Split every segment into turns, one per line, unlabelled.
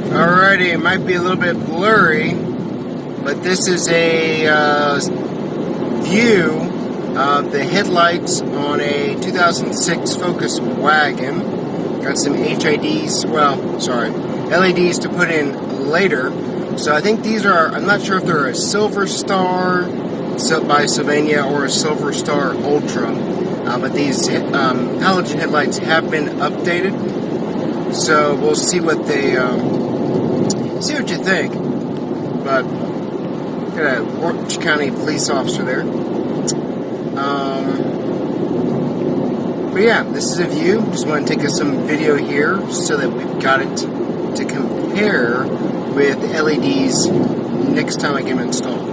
Alrighty, it might be a little bit blurry, but this is a view of the headlights on a 2006 Focus Wagon. Got some HIDs, LEDs to put in later. So I think these are, I'm not sure if they're a Silver Star by Sylvania or a Silver Star Ultra, but these halogen headlights have been updated. So we'll see what they, see what you think. But got a Orange County police officer there. But yeah, this is a view. Just want to take us some video here so that we've got it to compare with the LEDs next time I get them installed.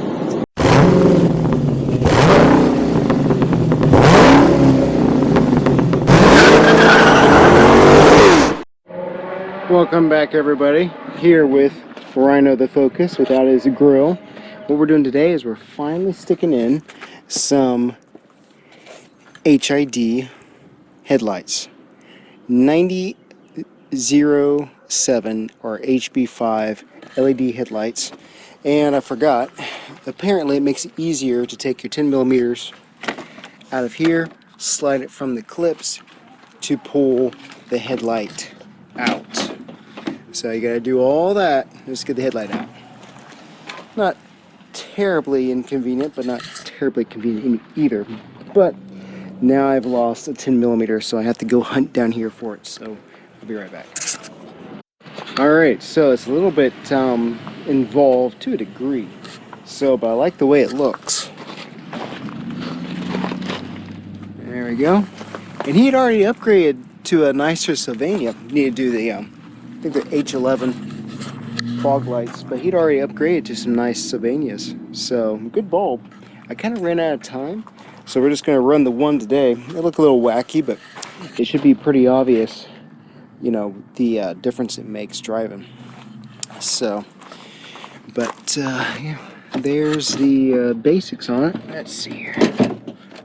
Welcome back, everybody. Here with Rhino the Focus without his grill. What we're doing today is we're finally sticking in some HID headlights. 9007 or HB5 LED headlights. And I forgot, apparently it makes it easier to take your 10 millimeters out of here, slide it from the clips to pull the headlight out. So you gotta do all that just get the headlight out. Not terribly inconvenient, but not terribly convenient either. But now I've lost a 10 millimeter, so I have to go hunt down here for it. So I'll be right back. Alright, so it's a little bit involved to a degree. So, but I like the way it looks. There we go. And he had already upgraded to a nicer Sylvania. Need to do the, I think the H11 fog lights, but he'd already upgraded to some nice Sylvanias. So, good bulb. I kind of ran out of time, so we're just going to run the one today. They look a little wacky, but it should be pretty obvious, you know, the difference it makes driving. So, but yeah, there's the basics on it. Let's see here.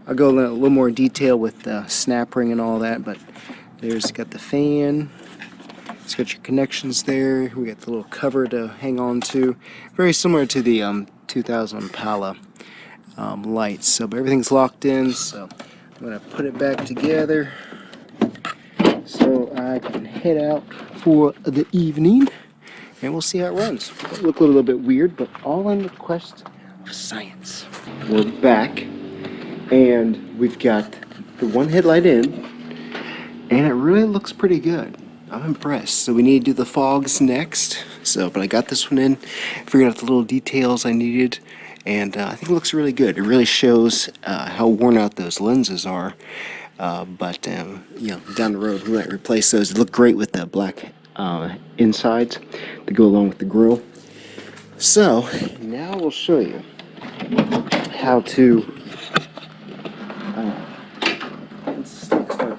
I'll go in a little more detail with the snap ring and all that, but there's got the fan. It's got your connections there. We got the little cover to hang on to. Very similar to the 2000 Impala lights. So, but everything's locked in, so I'm going to put it back together so I can head out for the evening, and we'll see how it runs. It'll look a little bit weird, but all in the quest of science. We're back, and we've got the one headlight in, and it really looks pretty good. I'm impressed. So we need to do the fogs next. So, but I got this one in, figured out the little details I needed, and I think it looks really good. It really shows how worn out those lenses are. But you know, down the road we might replace those. They look great with the black insides to go along with the grille. So now we'll show you how to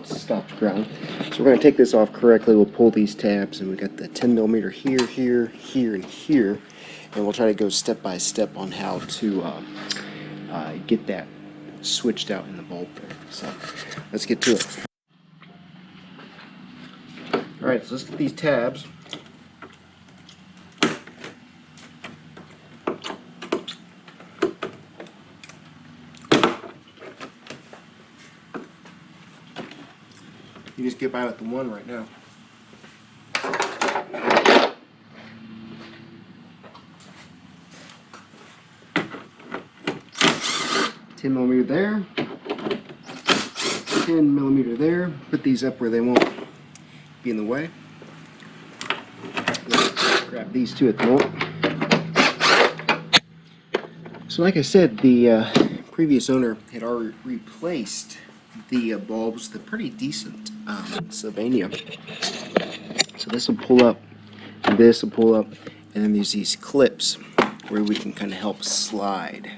stop the ground. So we're going to take this off correctly. We'll pull these tabs, and we got the 10 millimeter here, here, here, and here, and we'll try to go step by step on how to get that switched out in the bulb there. So let's get to it. Alright, so let's get these tabs. You just get by with the one right now. $10 millimeter there, 10 millimeter there. Put these up where they won't be in the way. Let's grab these two at the moment. So like I said, the previous owner had already replaced the bulbs, the pretty decent Sylvania. So this will pull up, and this will pull up, and then there's these clips where we can kind of help slide.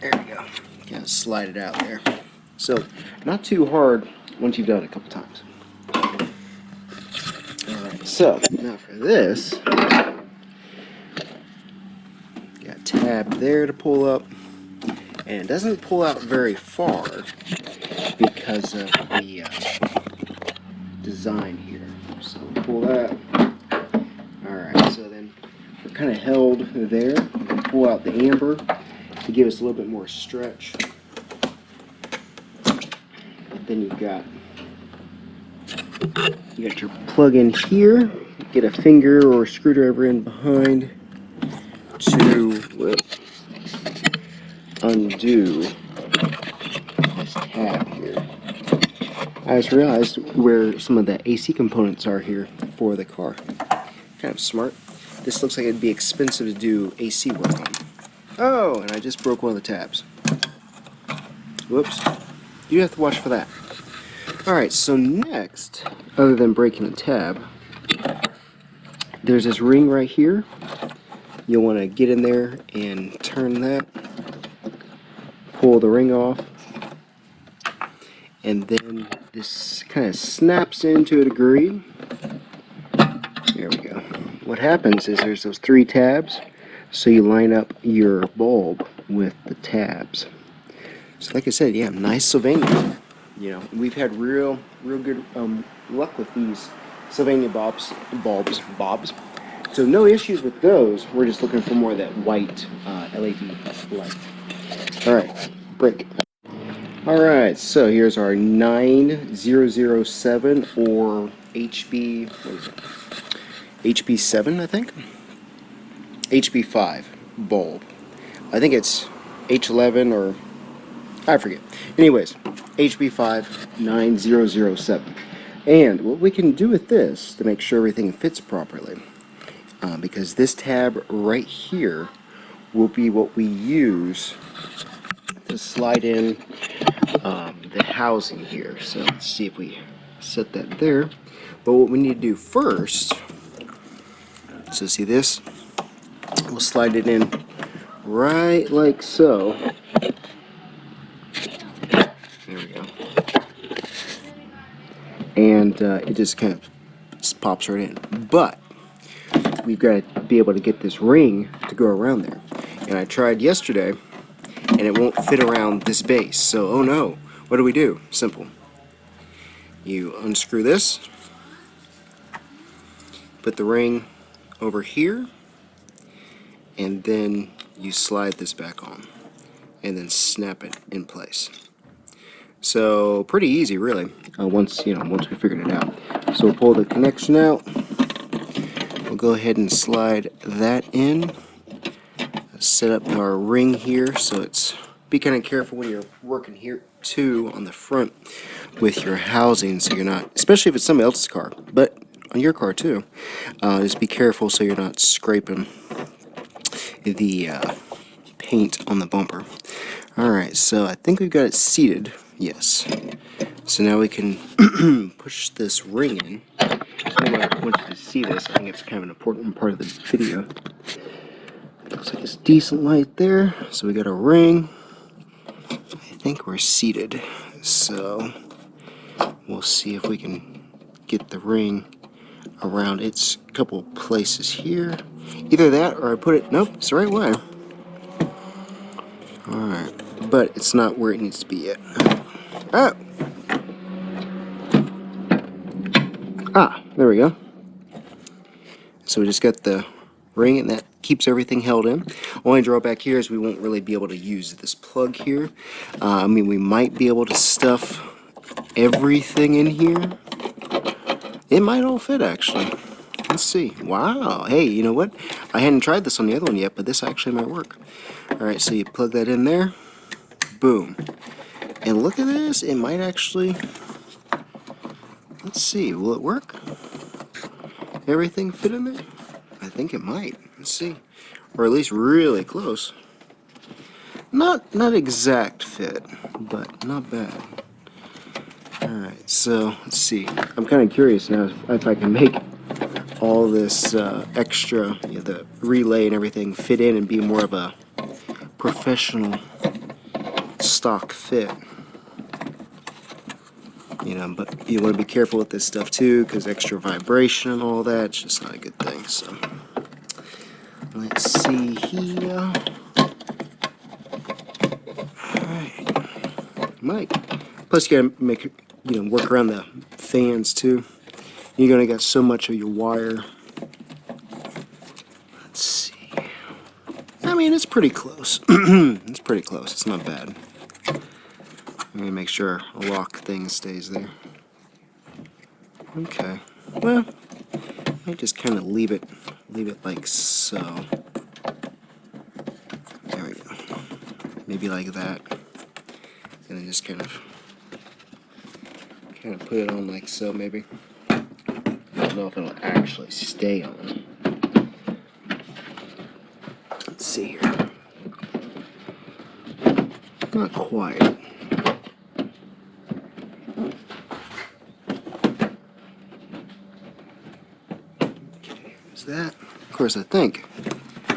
There we go. Kind of slide it out there. So not too hard once you've done it a couple times. Alright, so now for this, got a tab there to pull up, and it doesn't pull out very far because of the design here. So pull that, kind of held there. Pull out the amber to give us a little bit more stretch. Then you got your plug in here. Get a finger or a screwdriver in behind to undo this tab here. I just realized where some of the AC components are here for the car. Kind of smart. This looks like it'd be expensive to do AC work on. Oh, and I just broke one of the tabs. Whoops. You have to watch for that. Alright, so next, other than breaking the tab, there's this ring right here. You'll want to get in there and turn that. Pull the ring off. And then this kind of snaps in to a degree. There we go. What happens is there's those 3 tabs, so you line up your bulb with the tabs. So like I said, yeah, nice Sylvania. You know, we've had real good luck with these Sylvania bulbs. So no issues with those. We're just looking for more of that white LED light. All right, break. All right, so here's our 9007 or HB. What is it? HB7, I think. HB5 bulb. I think it's H11 or I forget. Anyways, HB5 9007. And what we can do with this to make sure everything fits properly, because this tab right here will be what we use to slide in the housing here. So let's see if we set that there. But what we need to do first, so see this? We'll slide it in right like so. There we go. And it just kind of pops right in. But we've got to be able to get this ring to go around there. And I tried yesterday, and it won't fit around this base. So, oh no, what do? Simple. You unscrew this, put the ring over here, and then you slide this back on, and then snap it in place. So pretty easy, really. Once we figured it out. So we'll pull the connection out. We'll go ahead and slide that in. Set up our ring here, so be kind of careful when you're working here too on the front with your housing, so you're not, especially if it's somebody else's car, but on your car too. Just be careful so you're not scraping the paint on the bumper. Alright, so I think we've got it seated. Yes. So now we can push this ring in. I want you to see this. I think it's kind of an important part of the video. Looks like it's decent light there. So we got a ring. I think we're seated. So we'll see if we can get the ring around its couple places here. Either that or I put it, nope, it's the right way. Alright, but it's not where it needs to be yet. Oh! Ah, there we go. So we just got the ring, and that keeps everything held in. Only drawback here is we won't really be able to use this plug here. I mean, we might be able to stuff everything in here. It might all fit, actually. Let's see. Wow. Hey, you know what? I hadn't tried this on the other one yet, but this actually might work. Alright, so you plug that in there. Boom. And look at this. It might actually... Let's see. Will it work? Everything fit in there? I think it might. Let's see. Or at least really close. Not exact fit, but not bad. Alright, so let's see. I'm kind of curious now if I can make all this extra, the relay and everything fit in and be more of a professional stock fit. But you want to be careful with this stuff too, because extra vibration and all that, it's just not a good thing. So let's see here. Alright. Might. Plus you gotta make work around the fans too. You're gonna get so much of your wire. Let's see. mean, it's pretty close. It's pretty close. It's not bad. I'm gonna make sure a lock thing stays there. Okay. Well, I just kind of leave it like so. There we go. Maybe like that, and then just kind of put it on like so. Maybe. I don't know if it'll actually stay on. Let's see here. Not quite. Okay, is that? Of course, I think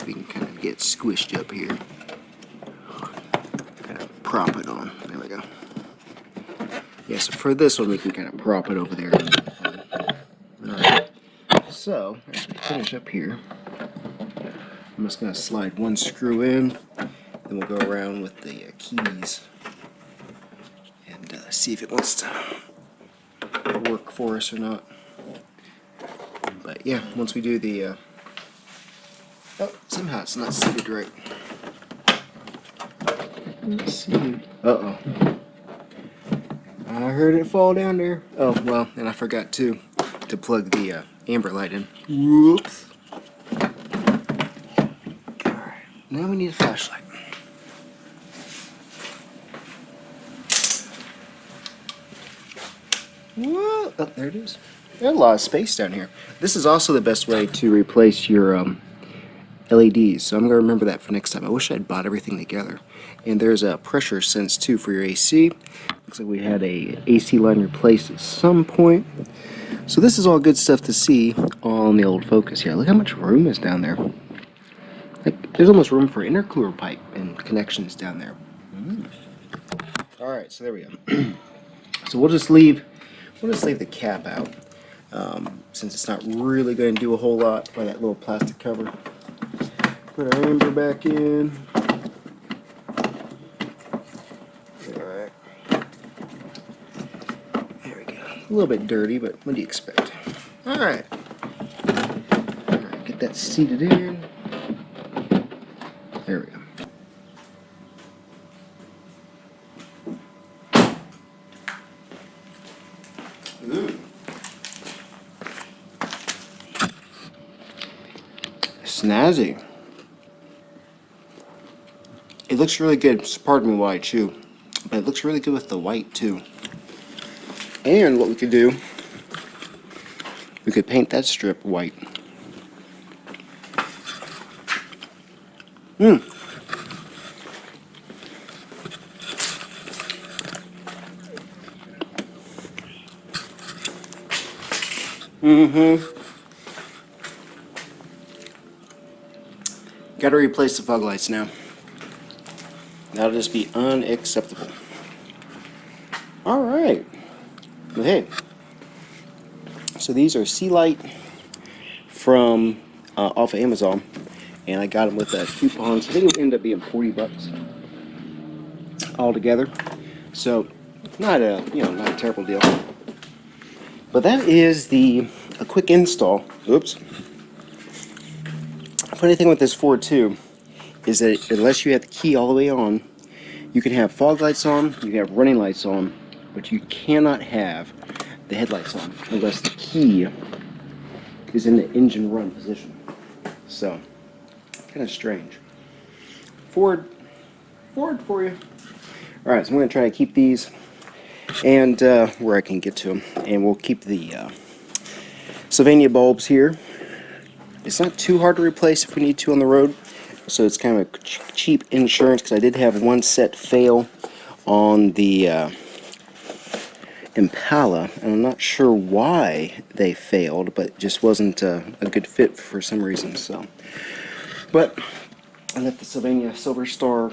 we can kind of get squished up here. Kind of prop it on. There we go. Yeah, so for this one, we can kind of prop it over there. Alright. So, as we finish up here, I'm just going to slide one screw in, then we'll go around with the keys and see if it wants to work for us or not. But yeah, once we do the oh, somehow it's not seated right. Let's see. Uh-oh. I heard it fall down there. Oh, well, and I forgot to plug the amber light in. Whoops. Alright, now we need a flashlight. Whoa! Oh, there it is. There's a lot of space down here. This is also the best way to replace your LEDs, so I'm going to remember that for next time. I wish I'd bought everything together. And there's a pressure sense too for your AC. Looks like we had a AC line replaced at some point. So this is all good stuff to see on the old Focus here. Look how much room is down there. Like, there's almost room for intercooler pipe and connections down there. Alright, so there we go. So we'll just leave the cap out, since it's not really going to do a whole lot by that little plastic cover. Put our amber back in. Alright. There we go. A little bit dirty, but what do you expect? Alright. Alright, get that seated in. There we go. Snazzy. It looks really good. Pardon me while I chew. But it looks really good with the white too. And what we could do, we could paint that strip white. Gotta replace the fog lights now. That'll just be unacceptable. Alright. Well, hey. So these are Sea Light from off of Amazon. And I got them with coupons. I think it would end up being $40 altogether. So not a not a terrible deal. But that is a quick install. Oops. Funny thing with this Ford too is that unless you have the key all the way on, you can have fog lights on, you can have running lights on, but you cannot have the headlights on unless the key is in the engine run position. So, kind of strange. Ford for you. Alright, so I'm going to try to keep these and where I can get to them. And we'll keep the Sylvania bulbs here. It's not too hard to replace if we need to on the road. So it's kind of a cheap insurance because I did have one set fail on the Impala, and I'm not sure why they failed, but it just wasn't a good fit for some reason. So, but I left the Sylvania Silver Star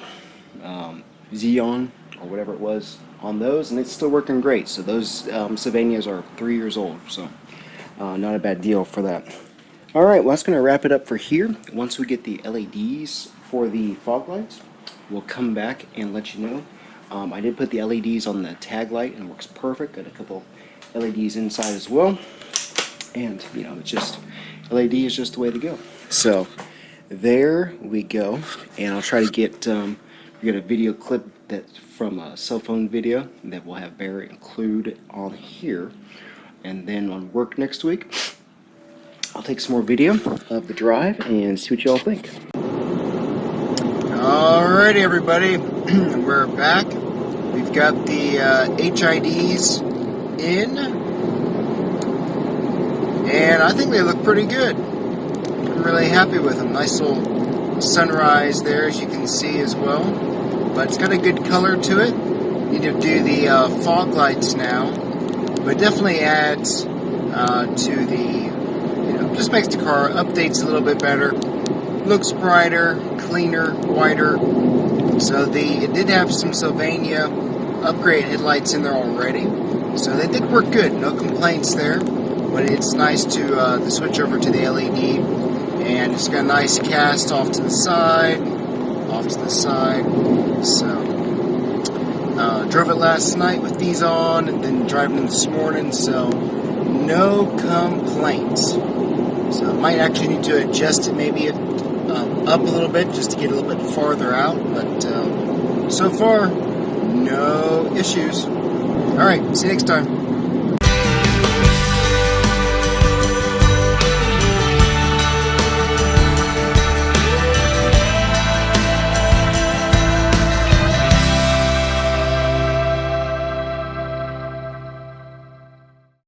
Xeon or whatever it was on those, and it's still working great. So those Sylvanias are 3 years old, so not a bad deal for that. Alright, well that's going to wrap it up for here. Once we get the LEDs for the fog lights, we'll come back and let you know. I did put the LEDs on the tag light and it works perfect. Got a couple LEDs inside as well. And, it's just, LED is just the way to go. So, There we go. And I'll try to get we got a video clip that's from a cell phone video that we'll have Barry include on here. And then on work next week, I'll take some more video of the drive and see what you all think. Alrighty, everybody, we're back. We've got the HIDs in, and I think they look pretty good. I'm really happy with them. Nice little sunrise there, as you can see as well. But it's got a good color to it. Need to do the fog lights now, but it definitely adds to the, just makes the car, updates a little bit better. Looks brighter, cleaner, whiter. So it did have some Sylvania upgrade headlights in there already. So they did work good, no complaints there. But it's nice to switch over to the LED. And it's got a nice cast off to the side. So, drove it last night with these on and then driving it this morning. So, no complaints. So I might actually need to adjust it maybe up a little bit just to get a little bit farther out, but so far, no issues. Alright, see you next time.